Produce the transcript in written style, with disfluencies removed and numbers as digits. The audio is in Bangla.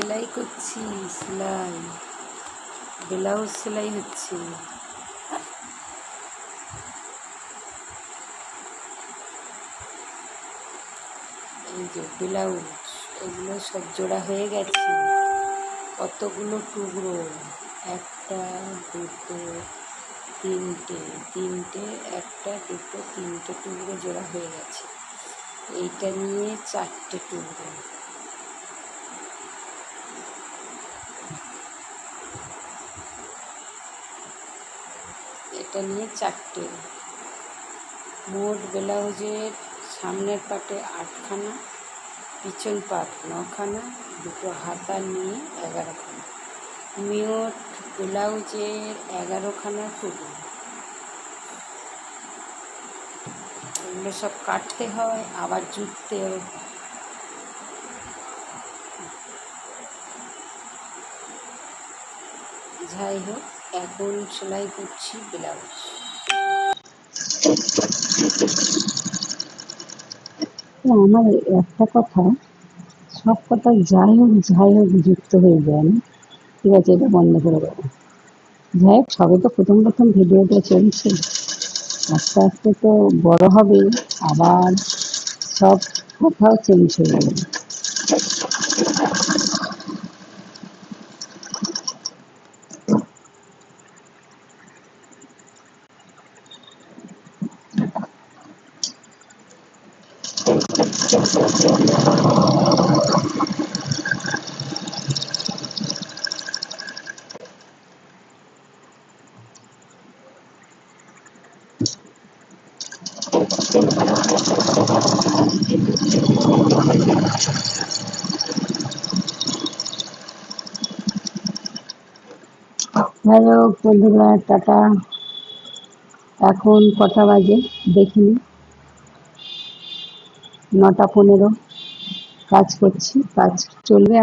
সেলাই করছি, সেলাই ব্লাউজ সেলাই হচ্ছে। এই যে ব্লাউজ, এগুলো সব জোড়া হয়ে গেছে। কতগুলো টুকরো, একটা দুটো তিনটে একটা দুটো তিনটে টুকরো জোড়া হয়ে গেছে। এইটা নিয়ে চারটে টুকরো, এটা নিয়ে চারটে। মোট ব্লাউজের সামনের পাটে 8খানা, পিছন পাট 9খানা, দুটো হাতা নিয়ে 11খানা। মোট ব্লাউজের 11খানা টুকরো। এগুলো সব কাটতে হয়, আবার জুড়তেও। যাই হোক, এখন সেলাই করছি ব্লাউজ। আমার একটা কথা, সব কথা যাই হোক যুক্ত হয়ে যায় না। ঠিক আছে, এটা বন্ধ করে দেবো। যাই হোক, সবে তো প্রথম ভিডিওটা চলছে, আস্তে আস্তে তো বড় হবে, আবার সব কথাও চেঞ্জ হয়ে যাবে। যাই হোক বন্ধুরা, টাটা। এখন কটা বাজে দেখিনি, 9টা 15। কাজ করছি, কাজ চলবে।